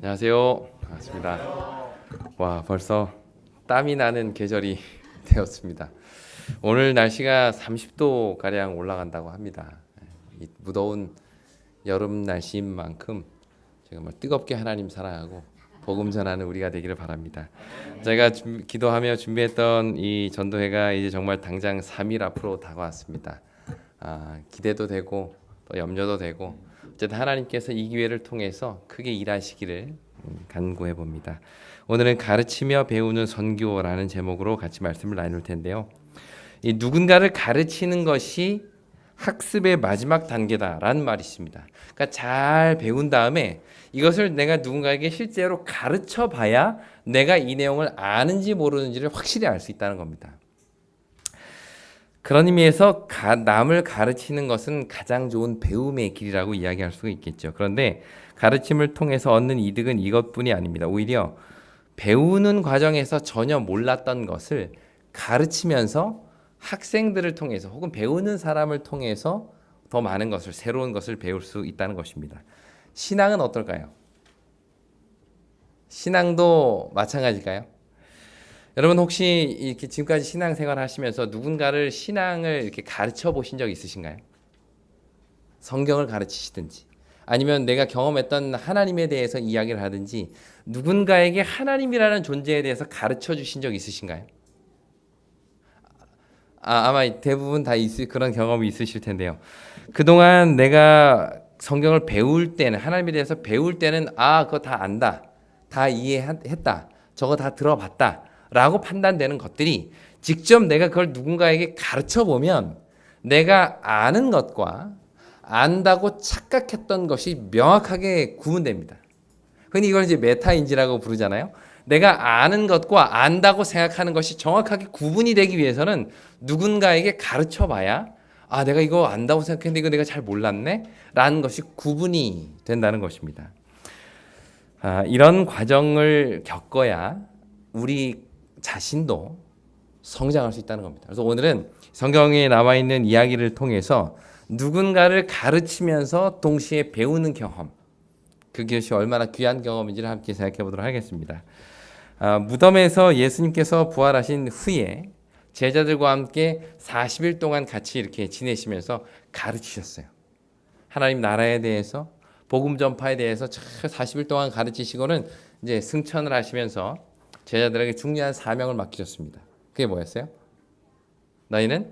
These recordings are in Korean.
안녕하세요. 반갑습니다. 와, 벌써 땀이 나는 계절이 되었습니다. 오늘 날씨가 30도 가량 올라간다고 합니다. 이 무더운 여름 날씨인 만큼 정말 뜨겁게 하나님 사랑하고 복음 전하는 우리가 되기를 바랍니다. 제가 기도하며 준비했던 이 전도회가 이제 정말 당장 3일 앞으로 다가왔습니다. 기대도 되고 또 염려도 되고 어쨌든 하나님께서 이 기회를 통해서 크게 일하시기를 간구해 봅니다. 오늘은 가르치며 배우는 선교라는 제목으로 같이 말씀을 나눌 텐데요. 이 누군가를 가르치는 것이 학습의 마지막 단계다라는 말이 있습니다. 그러니까 잘 배운 다음에 이것을 내가 누군가에게 실제로 가르쳐 봐야 내가 이 내용을 아는지 모르는지를 확실히 알 수 있다는 겁니다. 그런 의미에서 남을 가르치는 것은 가장 좋은 배움의 길이라고 이야기할 수가 있겠죠. 그런데 가르침을 통해서 얻는 이득은 이것뿐이 아닙니다. 오히려 배우는 과정에서 전혀 몰랐던 것을 가르치면서 학생들을 통해서 혹은 배우는 사람을 통해서 더 많은 것을, 새로운 것을 배울 수 있다는 것입니다. 신앙은 어떨까요? 신앙도 마찬가지일까요? 여러분 혹시 이렇게 지금까지 신앙생활 하시면서 누군가를 신앙을 이렇게 가르쳐 보신 적 있으신가요? 성경을 가르치시든지 아니면 내가 경험했던 하나님에 대해서 이야기를 하든지 누군가에게 하나님이라는 존재에 대해서 가르쳐 주신 적 있으신가요? 아마 대부분 다 그런 경험이 있으실 텐데요. 그동안 내가 성경을 배울 때는 하나님에 대해서 배울 때는 그거 다 안다. 다 이해했다. 저거 다 들어봤다. 라고 판단되는 것들이 직접 내가 그걸 누군가에게 가르쳐 보면 내가 아는 것과 안다고 착각했던 것이 명확하게 구분됩니다. 흔히 이걸 이제 메타인지라고 부르잖아요. 내가 아는 것과 안다고 생각하는 것이 정확하게 구분이 되기 위해서는 누군가에게 가르쳐 봐야 내가 이거 안다고 생각했는데 이거 내가 잘 몰랐네? 라는 것이 구분이 된다는 것입니다. 이런 과정을 겪어야 우리 자신도 성장할 수 있다는 겁니다. 그래서 오늘은 성경에 나와 있는 이야기를 통해서 누군가를 가르치면서 동시에 배우는 경험, 그것이 얼마나 귀한 경험인지를 함께 생각해 보도록 하겠습니다. 무덤에서 예수님께서 부활하신 후에 제자들과 함께 40일 동안 같이 이렇게 지내시면서 가르치셨어요. 하나님 나라에 대해서, 복음 전파에 대해서 40일 동안 가르치시고는 이제 승천을 하시면서 제자들에게 중요한 사명을 맡기셨습니다. 그게 뭐였어요? 너희는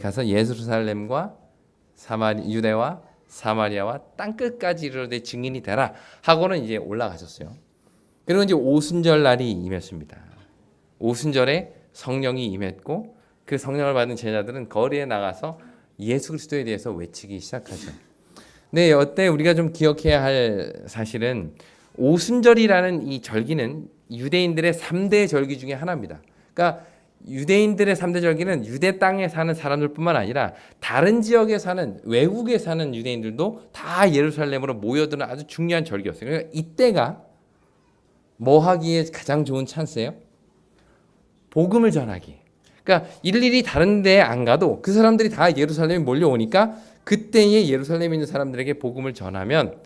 가서 예루살렘과 유대와 사마리아와 땅끝까지 이르러 내 증인이 되라 하고는 이제 올라가셨어요. 그리고 이제 오순절 날이 임했습니다. 오순절에 성령이 임했고 그 성령을 받은 제자들은 거리에 나가서 예수 그리스도에 대해서 외치기 시작하죠. 근데 이때 우리가 좀 기억해야 할 사실은 오순절이라는 이 절기는 유대인들의 3대 절기 중에 하나입니다. 그러니까 유대인들의 3대 절기는 유대 땅에 사는 사람들뿐만 아니라 다른 지역에 사는 외국에 사는 유대인들도 다 예루살렘으로 모여드는 아주 중요한 절기였어요. 그러니까 이때가 뭐 하기에 가장 좋은 찬스예요? 복음을 전하기. 그러니까 일일이 다른 데에 안 가도 그 사람들이 다 예루살렘에 몰려오니까 그때의 예루살렘에 있는 사람들에게 복음을 전하면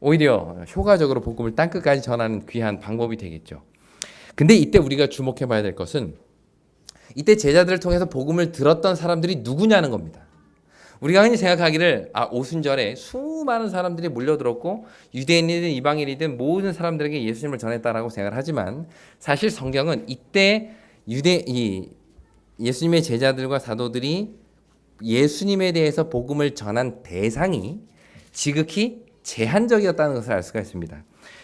오히려 효과적으로 복음을 땅끝까지 전하는 귀한 방법이 되겠죠. 근데 이때 우리가 주목해 봐야 될 것은 이때 제자들을 통해서 복음을 들었던 사람들이 누구냐는 겁니다. 우리가 흔히 생각하기를 오순절에 수많은 사람들이 몰려들었고 유대인이든 이방인이든 모든 사람들에게 예수님을 전했다라고 생각을 하지만 사실 성경은 이때 예수님의 제자들과 사도들이 예수님에 대해서 복음을 전한 대상이 지극히 제한적이었다는 것을 알 수가 있습니다.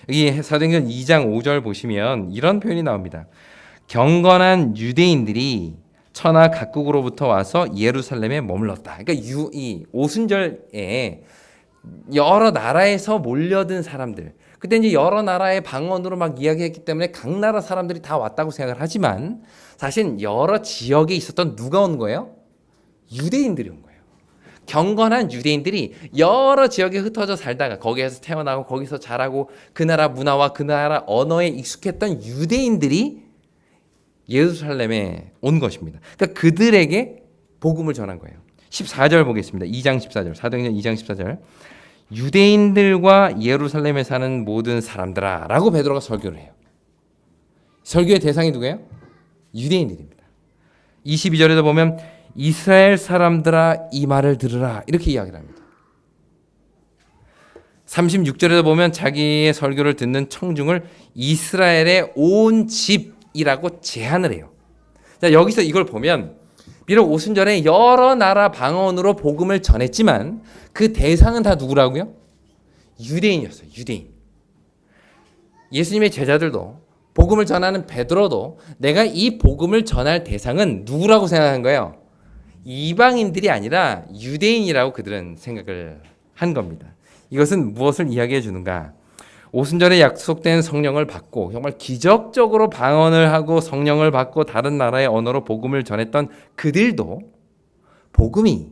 여기 사도행전 2장 5절 보시면 이런 표현이 나옵니다. 경건한 유대인들이 천하 각국으로부터 와서 예루살렘에 머물렀다. 그러니까 이 오순절에 여러 나라에서 몰려든 사람들, 그때 이제 여러 나라의 방언으로 막 이야기했기 때문에 각 나라 사람들이 다 왔다고 생각을 하지만 사실 여러 지역에 있었던 누가 온 거예요? 유대인들이 온 거예요. 경건한 유대인들이 여러 지역에 흩어져 살다가 거기에서 태어나고 거기서 자라고 그 나라 문화와 그 나라 언어에 익숙했던 유대인들이 예루살렘에 온 것입니다. 그러니까 그들에게 복음을 전한 거예요. 14절 보겠습니다. 2장 14절. 사도행전 2장 14절. 유대인들과 예루살렘에 사는 모든 사람들아 라고 베드로가 설교를 해요. 설교의 대상이 누구예요? 유대인들입니다. 22절에도 보면 이스라엘 사람들아 이 말을 들으라 이렇게 이야기를 합니다. 36절에도 보면 자기의 설교를 듣는 청중을 이스라엘의 온 집이라고 제한을 해요. 자, 여기서 이걸 보면 비록 오순절에 여러 나라 방언으로 복음을 전했지만 그 대상은 다 누구라고요? 유대인이었어요. 유대인. 예수님의 제자들도 복음을 전하는 베드로도 내가 이 복음을 전할 대상은 누구라고 생각한 거예요? 이방인들이 아니라 유대인이라고 그들은 생각을 한 겁니다. 이것은 무엇을 이야기해 주는가? 오순절에 약속된 성령을 받고 정말 기적적으로 방언을 하고 성령을 받고 다른 나라의 언어로 복음을 전했던 그들도 복음이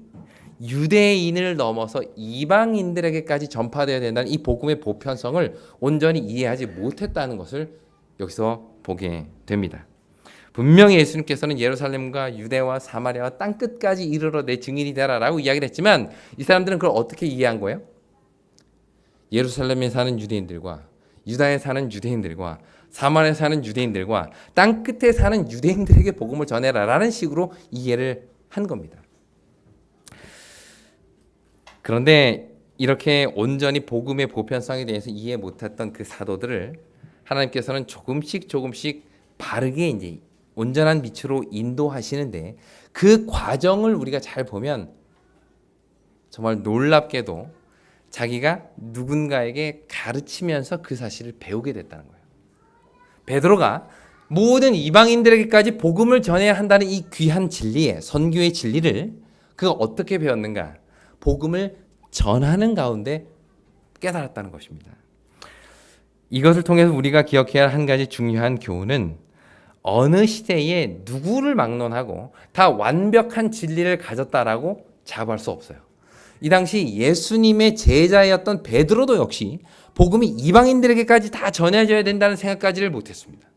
유대인을 넘어서 이방인들에게까지 전파되어야 된다는 이 복음의 보편성을 온전히 이해하지 못했다는 것을 여기서 보게 됩니다. 분명히 예수님께서는 예루살렘과 유대와 사마리아와 땅끝까지 이르러 내 증인이 되라라고 이야기를 했지만 이 사람들은 그걸 어떻게 이해한 거예요? 예루살렘에 사는 유대인들과 유다에 사는 유대인들과 사마리아에 사는 유대인들과 땅끝에 사는 유대인들에게 복음을 전해라라는 식으로 이해를 한 겁니다. 그런데 이렇게 온전히 복음의 보편성에 대해서 이해 못했던 그 사도들을 하나님께서는 조금씩 바르게 이제 온전한 빛으로 인도하시는데 그 과정을 우리가 잘 보면 정말 놀랍게도 자기가 누군가에게 가르치면서 그 사실을 배우게 됐다는 거예요. 베드로가 모든 이방인들에게까지 복음을 전해야 한다는 이 귀한 진리에 선교의 진리를 그가 어떻게 배웠는가? 복음을 전하는 가운데 깨달았다는 것입니다. 이것을 통해서 우리가 기억해야 할 한 가지 중요한 교훈은 어느 시대에 누구를 막론하고 다 완벽한 진리를 가졌다라고 자부할 수 없어요. 이 당시 예수님의 제자였던 베드로도 역시 복음이 이방인들에게까지 다 전해져야 된다는 생각까지를 못했습니다.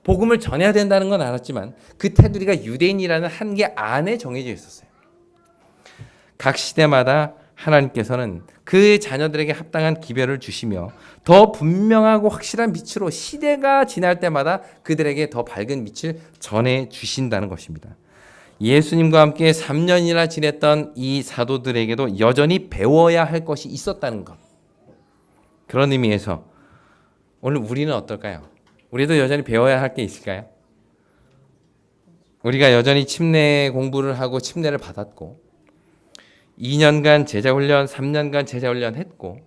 복음을 전해야 된다는 건 알았지만 그 테두리가 유대인이라는 한계 안에 정해져 있었어요. 각 시대마다 하나님께서는 그 자녀들에게 합당한 기별을 주시며 더 분명하고 확실한 빛으로 시대가 지날 때마다 그들에게 더 밝은 빛을 전해 주신다는 것입니다. 예수님과 함께 3년이나 지냈던 이 사도들에게도 여전히 배워야 할 것이 있었다는 것. 그런 의미에서 오늘 우리는 어떨까요? 우리도 여전히 배워야 할 게 있을까요? 우리가 여전히 침례 공부를 하고 침례를 받았고 2년간 제자훈련, 3년간 제자훈련 했고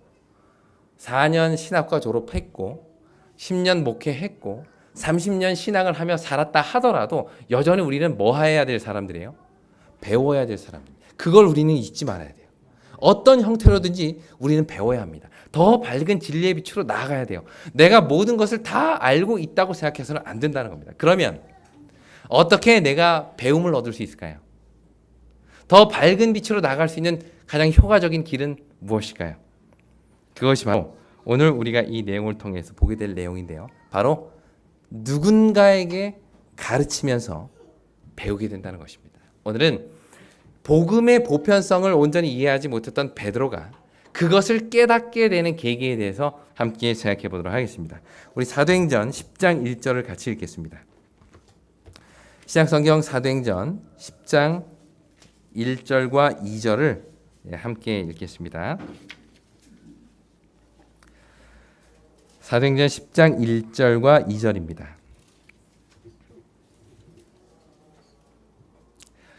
4년 신학과 졸업했고 10년 목회했고 30년 신앙을 하며 살았다 하더라도 여전히 우리는 뭐 해야 될 사람들이에요? 배워야 될 사람입니다. 그걸 우리는 잊지 말아야 돼요. 어떤 형태로든지 우리는 배워야 합니다. 더 밝은 진리의 빛으로 나아가야 돼요. 내가 모든 것을 다 알고 있다고 생각해서는 안 된다는 겁니다. 그러면 어떻게 내가 배움을 얻을 수 있을까요? 더 밝은 빛으로 나갈 수 있는 가장 효과적인 길은 무엇일까요? 그것이 바로 오늘 우리가 이 내용을 통해서 보게 될 내용인데요. 바로 누군가에게 가르치면서 배우게 된다는 것입니다. 오늘은 복음의 보편성을 온전히 이해하지 못했던 베드로가 그것을 깨닫게 되는 계기에 대해서 함께 생각해 보도록 하겠습니다. 우리 사도행전 10장 1절을 같이 읽겠습니다. 신약성경 사도행전 10장 1절과 2절을 함께 읽겠습니다. 사도행전 10장 1절과 2절입니다.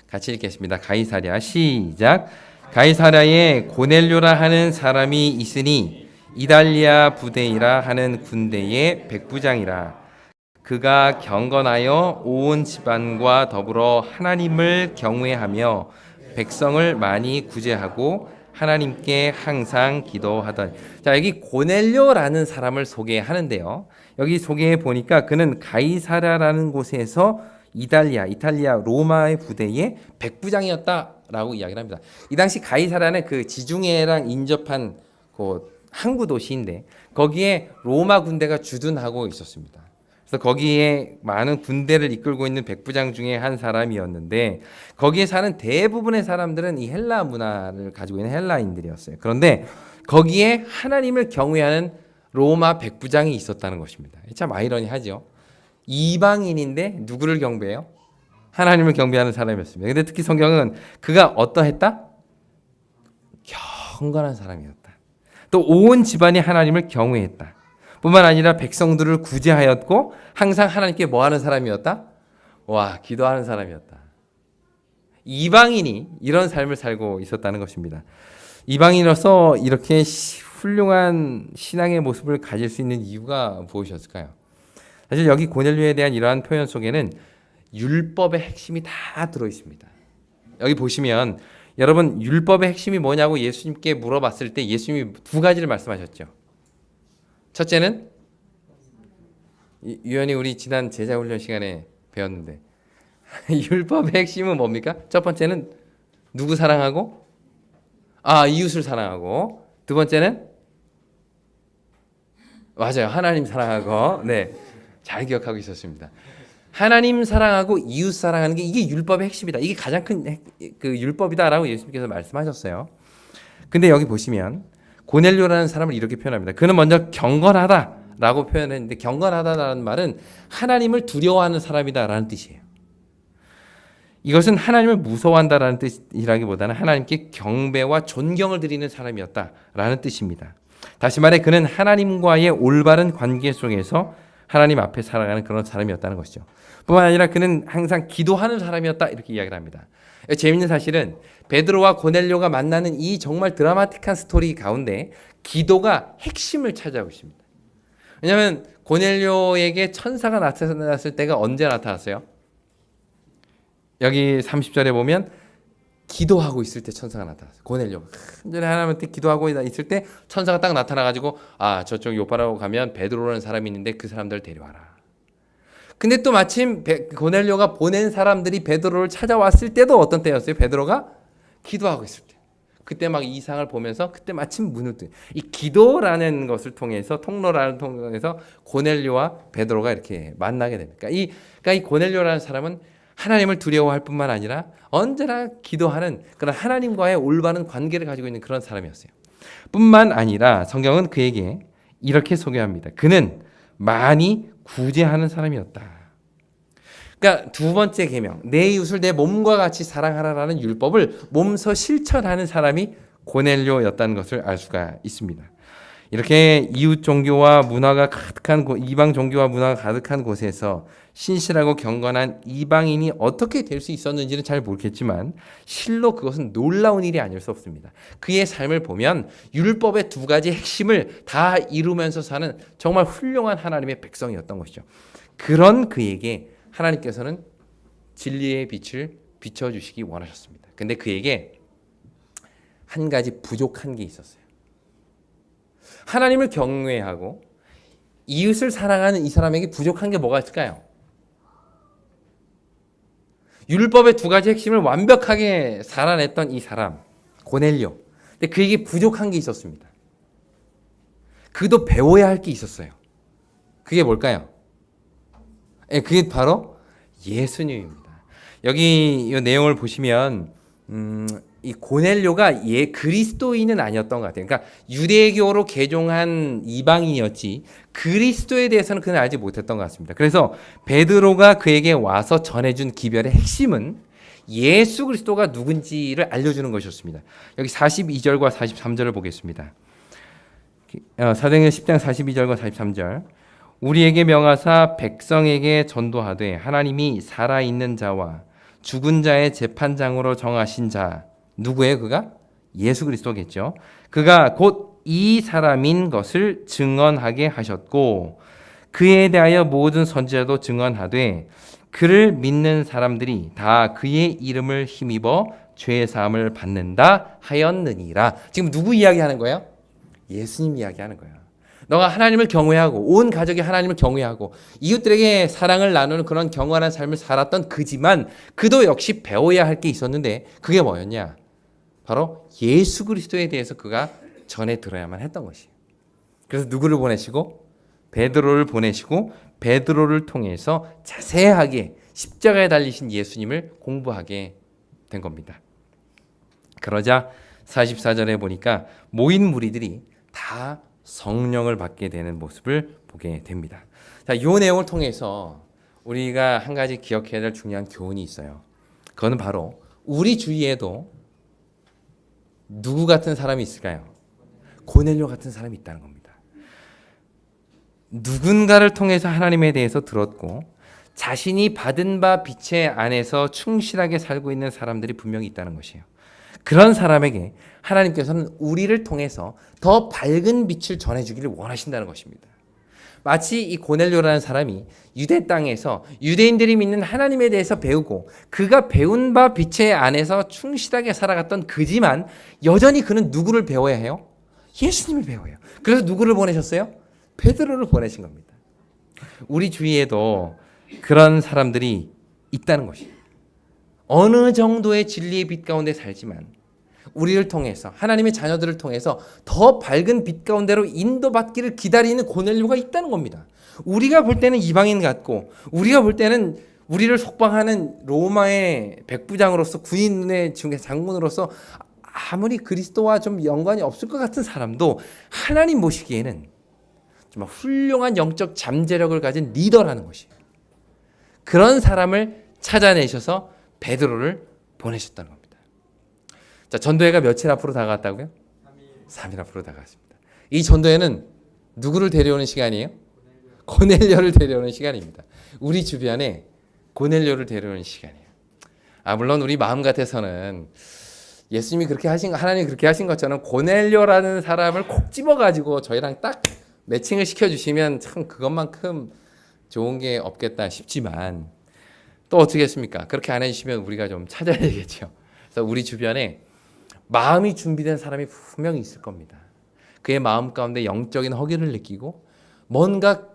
같이 읽겠습니다. 가이사랴 시작. 가이사랴에 고넬료라 하는 사람이 있으니 이달리아 부대이라 하는 군대의 백부장이라. 그가 경건하여 온 집안과 더불어 하나님을 경외하며 백성을 많이 구제하고 하나님께 항상 기도하던. 자, 여기 고넬료라는 사람을 소개하는데요. 여기 소개해 보니까 그는 가이사랴라는 곳에서 이탈리아 로마의 부대의 백부장이었다라고 이야기를 합니다. 이 당시 가이사랴는 그 지중해랑 인접한 그 항구 도시인데 거기에 로마 군대가 주둔하고 있었습니다. 그래서 거기에 많은 군대를 이끌고 있는 백부장 중에 한 사람이었는데 거기에 사는 대부분의 사람들은 이 헬라 문화를 가지고 있는 헬라인들이었어요. 그런데 거기에 하나님을 경외하는 로마 백부장이 있었다는 것입니다. 참 아이러니하죠. 이방인인데 누구를 경배해요? 하나님을 경배하는 사람이었습니다. 근데 특히 성경은 그가 어떠했다? 경건한 사람이었다. 또 온 집안이 하나님을 경외했다. 뿐만 아니라 백성들을 구제하였고 항상 하나님께 뭐 하는 사람이었다? 와, 기도하는 사람이었다. 이방인이 이런 삶을 살고 있었다는 것입니다. 이방인으로서 이렇게 훌륭한 신앙의 모습을 가질 수 있는 이유가 무엇이었을까요? 사실 여기 고넬료에 대한 이러한 표현 속에는 율법의 핵심이 다 들어 있습니다. 여기 보시면 여러분 율법의 핵심이 뭐냐고 예수님께 물어봤을 때 예수님이 두 가지를 말씀하셨죠. 첫째는 유연히 우리 지난 제자훈련 시간에 배웠는데 율법의 핵심은 뭡니까? 첫 번째는 누구 사랑하고? 이웃을 사랑하고. 두 번째는 맞아요. 하나님 사랑하고. 네. 잘 기억하고 있었습니다. 하나님 사랑하고 이웃 사랑하는 게 이게 율법의 핵심이다. 이게 가장 큰 그 율법이다라고 예수님께서 말씀하셨어요. 근데 여기 보시면 고넬료라는 사람을 이렇게 표현합니다. 그는 먼저 경건하다라고 표현했는데 경건하다라는 말은 하나님을 두려워하는 사람이다라는 뜻이에요. 이것은 하나님을 무서워한다라는 뜻이라기보다는 하나님께 경배와 존경을 드리는 사람이었다라는 뜻입니다. 다시 말해 그는 하나님과의 올바른 관계 속에서 하나님 앞에 살아가는 그런 사람이었다는 것이죠. 뿐만 아니라 그는 항상 기도하는 사람이었다 이렇게 이야기를 합니다. 재미있는 사실은 베드로와 고넬료가 만나는 이 정말 드라마틱한 스토리 가운데 기도가 핵심을 차지하고 있습니다. 왜냐하면 고넬료에게 천사가 나타났을 때가 언제 나타났어요? 여기 30절에 보면 기도하고 있을 때 천사가 나타났어요. 고넬료가 간절히 하나님한테 기도하고 있을 때 천사가 딱 나타나가지고 저쪽 요파라고 가면 베드로라는 사람이 있는데 그 사람들을 데려와라. 근데 또 마침 고넬료가 보낸 사람들이 베드로를 찾아왔을 때도 어떤 때였어요? 베드로가 기도하고 있을 때. 그때 막 이상을 보면서 그때 마침 문을 뜬. 이 기도라는 것을 통해서 통로라는 통해서 고넬료와 베드로가 이렇게 만나게 됩니다. 그러니까 이 고넬료라는 사람은 하나님을 두려워할 뿐만 아니라 언제나 기도하는 그런 하나님과의 올바른 관계를 가지고 있는 그런 사람이었어요. 뿐만 아니라 성경은 그에게 이렇게 소개합니다. 그는 많이 구제하는 사람이었다. 그러니까 두 번째 계명, 내 이웃을 내 몸과 같이 사랑하라라는 율법을 몸소 실천하는 사람이 고넬료였다는 것을 알 수가 있습니다. 이렇게 이웃 종교와 문화가 가득한 이방 종교와 문화가 가득한 곳에서 신실하고 경건한 이방인이 어떻게 될 수 있었는지는 잘 모르겠지만 실로 그것은 놀라운 일이 아닐 수 없습니다. 그의 삶을 보면 율법의 두 가지 핵심을 다 이루면서 사는 정말 훌륭한 하나님의 백성이었던 것이죠. 그런 그에게 하나님께서는 진리의 빛을 비춰주시기 원하셨습니다. 근데 그에게 한 가지 부족한 게 있었어요. 하나님을 경외하고 이웃을 사랑하는 이 사람에게 부족한 게 뭐가 있을까요? 율법의 두 가지 핵심을 완벽하게 살아냈던 이 사람 고넬료. 근데 그에게 부족한 게 있었습니다. 그도 배워야 할 게 있었어요. 그게 뭘까요? 그게 바로 예수님입니다. 여기 이 내용을 보시면 이 고넬료가 그리스도인은 아니었던 것 같아요. 그러니까 유대교로 개종한 이방인이었지 그리스도에 대해서는 그는 알지 못했던 것 같습니다. 그래서 베드로가 그에게 와서 전해준 기별의 핵심은 예수 그리스도가 누군지를 알려주는 것이었습니다. 여기 42절과 43절을 보겠습니다. 사도행전 10장 42절과 43절 우리에게 명하사 백성에게 전도하되 하나님이 살아있는 자와 죽은 자의 재판장으로 정하신 자 누구예요? 그가? 예수 그리스도겠죠. 그가 곧 이 사람인 것을 증언하게 하셨고 그에 대하여 모든 선지자도 증언하되 그를 믿는 사람들이 다 그의 이름을 힘입어 죄 사함을 받는다 하였느니라. 지금 누구 이야기하는 거예요? 예수님 이야기하는 거예요. 너가 하나님을 경외하고 온 가족이 하나님을 경외하고 이웃들에게 사랑을 나누는 그런 경건한 삶을 살았던 그지만 그도 역시 배워야 할 게 있었는데 그게 뭐였냐? 바로 예수 그리스도에 대해서 그가 전해 들어야만 했던 것이에요. 그래서 누구를 보내시고? 베드로를 보내시고 베드로를 통해서 자세하게 십자가에 달리신 예수님을 공부하게 된 겁니다. 그러자 44절에 보니까 모인 무리들이 다 성령을 받게 되는 모습을 보게 됩니다. 자, 이 내용을 통해서 우리가 한 가지 기억해야 될 중요한 교훈이 있어요. 그거는 바로 우리 주위에도 누구 같은 사람이 있을까요? 고넬료 같은 사람이 있다는 겁니다. 누군가를 통해서 하나님에 대해서 들었고 자신이 받은 바 빛의 안에서 충실하게 살고 있는 사람들이 분명히 있다는 것이에요. 그런 사람에게 하나님께서는 우리를 통해서 더 밝은 빛을 전해주기를 원하신다는 것입니다. 마치 이 고넬료라는 사람이 유대 땅에서 유대인들이 믿는 하나님에 대해서 배우고 그가 배운 바 빛의 안에서 충실하게 살아갔던 그지만 여전히 그는 누구를 배워야 해요? 예수님을 배워요. 그래서 누구를 보내셨어요? 베드로를 보내신 겁니다. 우리 주위에도 그런 사람들이 있다는 것이에요. 어느 정도의 진리의 빛 가운데 살지만 우리를 통해서 하나님의 자녀들을 통해서 더 밝은 빛 가운데로 인도받기를 기다리는 고넬료가 있다는 겁니다. 우리가 볼 때는 이방인 같고 우리가 볼 때는 우리를 속방하는 로마의 백부장으로서 군인의 장군으로서 아무리 그리스도와 좀 연관이 없을 것 같은 사람도 하나님 보시기에는 정말 훌륭한 영적 잠재력을 가진 리더라는 것이에요. 그런 사람을 찾아내셔서 베드로를 보내셨다는 겁니다. 자, 전도회가 며칠 앞으로 다가왔다고요? 3일 앞으로 다가왔습니다. 이 전도회는 누구를 데려오는 시간이에요? 고넬료를 데려오는 시간입니다. 우리 주변에 고넬료를 데려오는 시간이에요. 물론 우리 마음 같아서는 예수님이 그렇게 하신, 하나님이 그렇게 하신 것처럼 고넬료라는 사람을 콕 집어가지고 저희랑 딱 매칭을 시켜주시면 참 그것만큼 좋은 게 없겠다 싶지만 또 어떻게 했습니까? 그렇게 안 해주시면 우리가 좀 찾아야 되겠죠. 그래서 우리 주변에 마음이 준비된 사람이 분명히 있을 겁니다. 그의 마음 가운데 영적인 허기를 느끼고 뭔가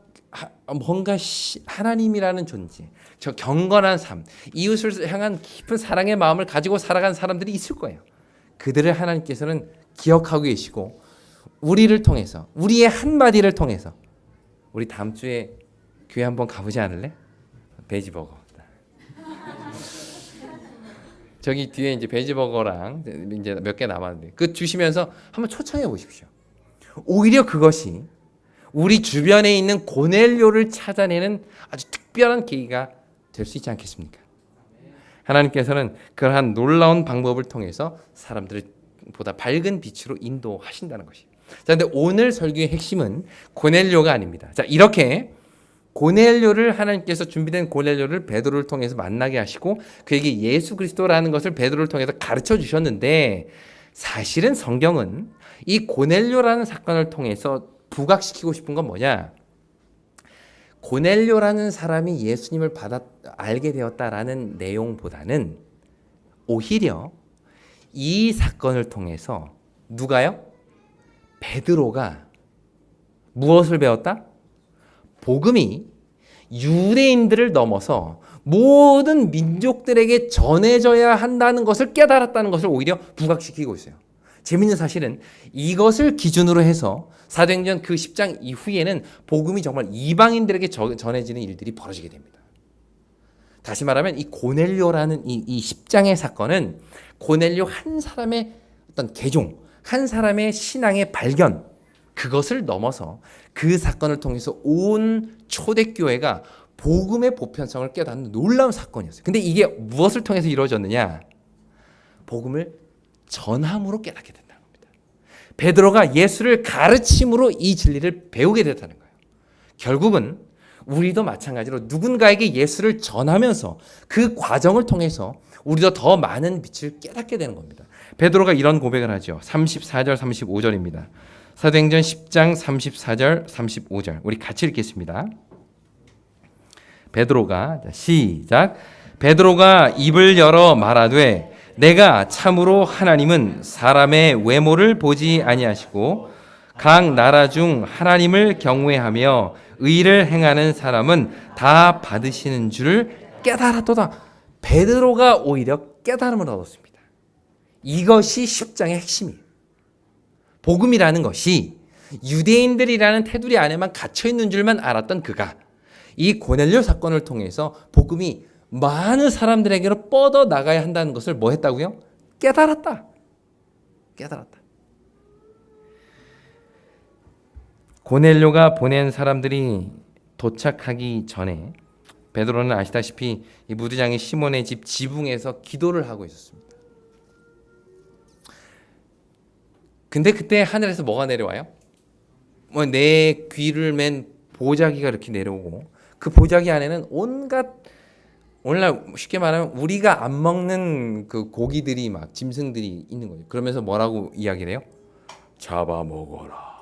하나님이라는 존재, 저 경건한 삶, 이웃을 향한 깊은 사랑의 마음을 가지고 살아간 사람들이 있을 거예요. 그들을 하나님께서는 기억하고 계시고 우리를 통해서, 우리의 한마디를 통해서 우리 다음 주에 교회 한번 가보지 않을래? 베이지버거. 저기 뒤에 이제 베이지버거랑 이제 몇 개 남았는데 그 주시면서 한번 초청해 보십시오. 오히려 그것이 우리 주변에 있는 고넬료를 찾아내는 아주 특별한 계기가 될 수 있지 않겠습니까? 하나님께서는 그러한 놀라운 방법을 통해서 사람들을 보다 밝은 빛으로 인도하신다는 것이. 자, 근데 오늘 설교의 핵심은 고넬료가 아닙니다. 자, 이렇게 고넬료를 하나님께서 준비된 고넬료를 베드로를 통해서 만나게 하시고 그에게 예수 그리스도라는 것을 베드로를 통해서 가르쳐 주셨는데 사실은 성경은 이 고넬료라는 사건을 통해서 부각시키고 싶은 건 뭐냐? 고넬료라는 사람이 예수님을 알게 되었다라는 내용보다는 오히려 이 사건을 통해서 누가요? 베드로가 무엇을 배웠다? 복음이 유대인들을 넘어서 모든 민족들에게 전해져야 한다는 것을 깨달았다는 것을 오히려 부각시키고 있어요. 재밌는 사실은 이것을 기준으로 해서 사도행전 그 10장 이후에는 복음이 정말 이방인들에게 전해지는 일들이 벌어지게 됩니다. 다시 말하면 이 고넬료라는 이 10장의 사건은 고넬료 한 사람의 어떤 개종, 한 사람의 신앙의 발견, 그것을 넘어서 그 사건을 통해서 온 초대교회가 복음의 보편성을 깨닫는 놀라운 사건이었어요. 근데 이게 무엇을 통해서 이루어졌느냐? 복음을 전함으로 깨닫게 된다는 겁니다. 베드로가 예수를 가르침으로 이 진리를 배우게 됐다는 거예요. 결국은 우리도 마찬가지로 누군가에게 예수를 전하면서 그 과정을 통해서 우리도 더 많은 빛을 깨닫게 되는 겁니다. 베드로가 이런 고백을 하죠. 34절 35절입니다. 사도행전 10장 34절 35절 우리 같이 읽겠습니다. 베드로가 시작. 베드로가 입을 열어 말하되 내가 참으로 하나님은 사람의 외모를 보지 아니하시고 각 나라 중 하나님을 경외하며 의를 행하는 사람은 다 받으시는 줄을 깨달았도다. 베드로가 오히려 깨달음을 얻었습니다. 이것이 10장의 핵심이에요. 복음이라는 것이 유대인들이라는 테두리 안에만 갇혀있는 줄만 알았던 그가 이 고넬료 사건을 통해서 복음이 많은 사람들에게로 뻗어 나가야 한다는 것을 뭐 했다고요? 깨달았다. 깨달았다. 고넬료가 보낸 사람들이 도착하기 전에 베드로는 아시다시피 이 무두장의 시몬의 집 지붕에서 기도를 하고 있었습니다. 근데 그때 하늘에서 뭐가 내려와요? 뭐 내 귀를 맨 보자기가 이렇게 내려오고 그 보자기 안에는 온갖 오늘날 쉽게 말하면 우리가 안 먹는 그 고기들이 막 짐승들이 있는 거예요. 그러면서 뭐라고 이야기를 해요? 잡아 먹어라.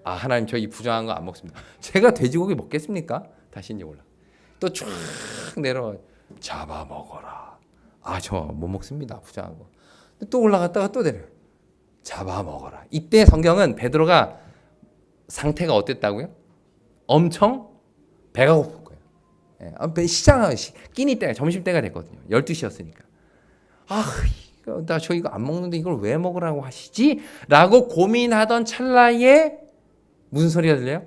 아 하나님 저 이 부정한 거 안 먹습니다. 제가 돼지고기 먹겠습니까? 다시 이제 올라. 또 쫙 내려와 잡아 먹어라. 아 저 못 먹습니다. 부정한 거. 또 올라갔다가 또 내려. 잡아 먹어라. 이때 성경은 베드로가 상태가 어땠다고요? 엄청 배가 고픈 거예요. 시장 끼니 때가 점심 때가 됐거든요. 12시였으니까. 나 저 이거 안 먹는데 이걸 왜 먹으라고 하시지? 라고 고민하던 찰나에 무슨 소리가 들려요?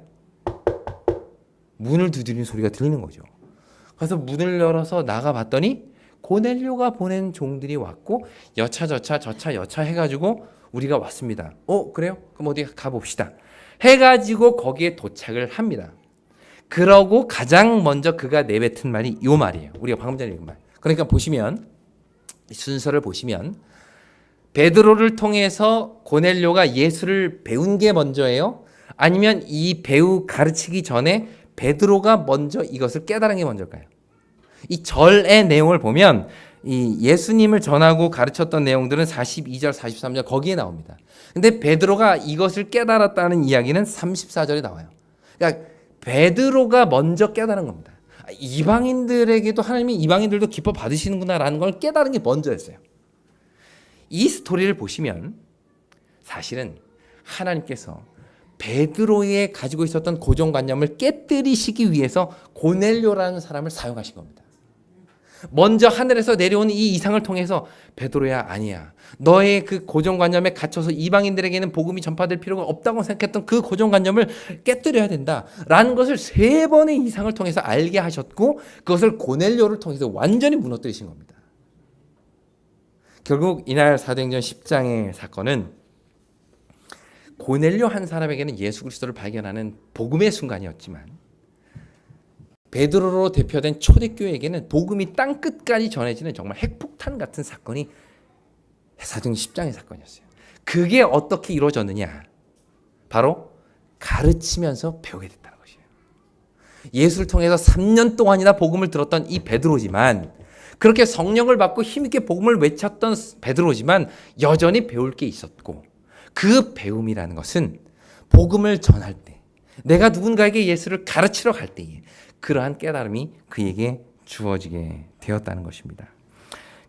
문을 두드리는 소리가 들리는 거죠. 그래서 문을 열어서 나가봤더니 고넬료가 보낸 종들이 왔고 여차 해가지고 우리가 왔습니다. 그래요? 그럼 어디 가봅시다. 해가지고 거기에 도착을 합니다. 그러고 가장 먼저 그가 내뱉은 말이 이 말이에요. 우리가 방금 전에 읽은 말. 그러니까 보시면 순서를 보시면 베드로를 통해서 고넬료가 예수를 배운 게 먼저예요? 아니면 이 배우 가르치기 전에 베드로가 먼저 이것을 깨달은 게 먼저일까요? 이 절의 내용을 보면 이 예수님을 전하고 가르쳤던 내용들은 42절, 43절 거기에 나옵니다. 근데 베드로가 이것을 깨달았다는 이야기는 34절에 나와요. 그러니까 베드로가 먼저 깨달은 겁니다. 이방인들에게도 하나님이 이방인들도 기뻐 받으시는구나라는 걸 깨달은 게 먼저였어요. 이 스토리를 보시면 사실은 하나님께서 베드로의 가지고 있었던 고정관념을 깨뜨리시기 위해서 고넬료라는 사람을 사용하신 겁니다. 먼저 하늘에서 내려온 이 이상을 통해서 베드로야 아니야. 너의 그 고정관념에 갇혀서 이방인들에게는 복음이 전파될 필요가 없다고 생각했던 그 고정관념을 깨뜨려야 된다라는 것을 3번의 이상을 통해서 알게 하셨고 그것을 고넬료를 통해서 완전히 무너뜨리신 겁니다. 결국 이날 사도행전 10장의 사건은 고넬료 한 사람에게는 예수 그리스도를 발견하는 복음의 순간이었지만 베드로로 대표된 초대교회에게는 복음이 땅 끝까지 전해지는 정말 핵폭탄 같은 사건이 사도행전 10장의 사건이었어요. 그게 어떻게 이루어졌느냐? 바로 가르치면서 배우게 됐다는 것이에요. 예수를 통해서 3년 동안이나 복음을 들었던 이 베드로지만 그렇게 성령을 받고 힘있게 복음을 외쳤던 베드로지만 여전히 배울 게 있었고 그 배움이라는 것은 복음을 전할 때 내가 누군가에게 예수를 가르치러 갈 때에 그러한 깨달음이 그에게 주어지게 되었다는 것입니다.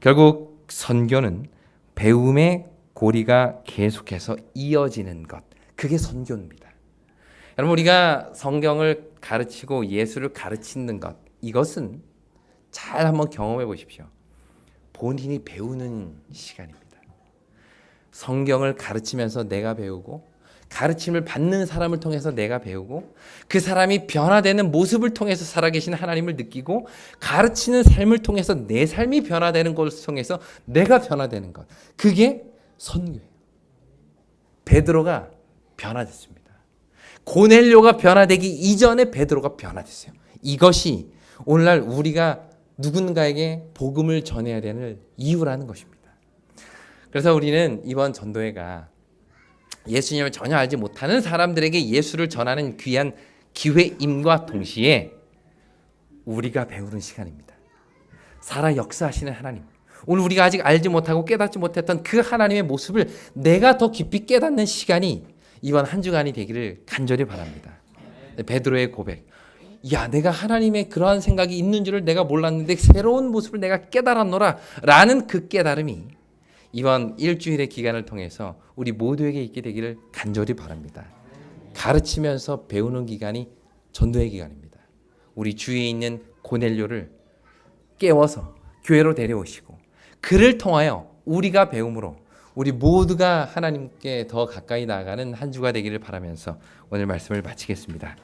결국 선교는 배움의 고리가 계속해서 이어지는 것, 그게 선교입니다. 여러분 우리가 성경을 가르치고 예수를 가르치는 것, 이것은 잘 한번 경험해 보십시오. 본인이 배우는 시간입니다. 성경을 가르치면서 내가 배우고 가르침을 받는 사람을 통해서 내가 배우고 그 사람이 변화되는 모습을 통해서 살아계신 하나님을 느끼고 가르치는 삶을 통해서 내 삶이 변화되는 것을 통해서 내가 변화되는 것, 그게 선교예요. 베드로가 변화됐습니다. 고넬료가 변화되기 이전에 베드로가 변화됐어요. 이것이 오늘날 우리가 누군가에게 복음을 전해야 되는 이유라는 것입니다. 그래서 우리는 이번 전도회가 예수님을 전혀 알지 못하는 사람들에게 예수를 전하는 귀한 기회임과 동시에 우리가 배우는 시간입니다. 살아 역사하시는 하나님, 오늘 우리가 아직 알지 못하고 깨닫지 못했던 그 하나님의 모습을 내가 더 깊이 깨닫는 시간이 이번 한 주간이 되기를 간절히 바랍니다. 베드로의 고백, 야 내가 하나님의 그러한 생각이 있는 줄을 내가 몰랐는데 새로운 모습을 내가 깨달았노라 라는 그 깨달음이 이번 일주일의 기간을 통해서 우리 모두에게 있게 되기를 간절히 바랍니다. 가르치면서 배우는 기간이 전도의 기간입니다. 우리 주위에 있는 고넬료를 깨워서 교회로 데려오시고 그를 통하여 우리가 배움으로 우리 모두가 하나님께 더 가까이 나아가는 한 주가 되기를 바라면서 오늘 말씀을 마치겠습니다.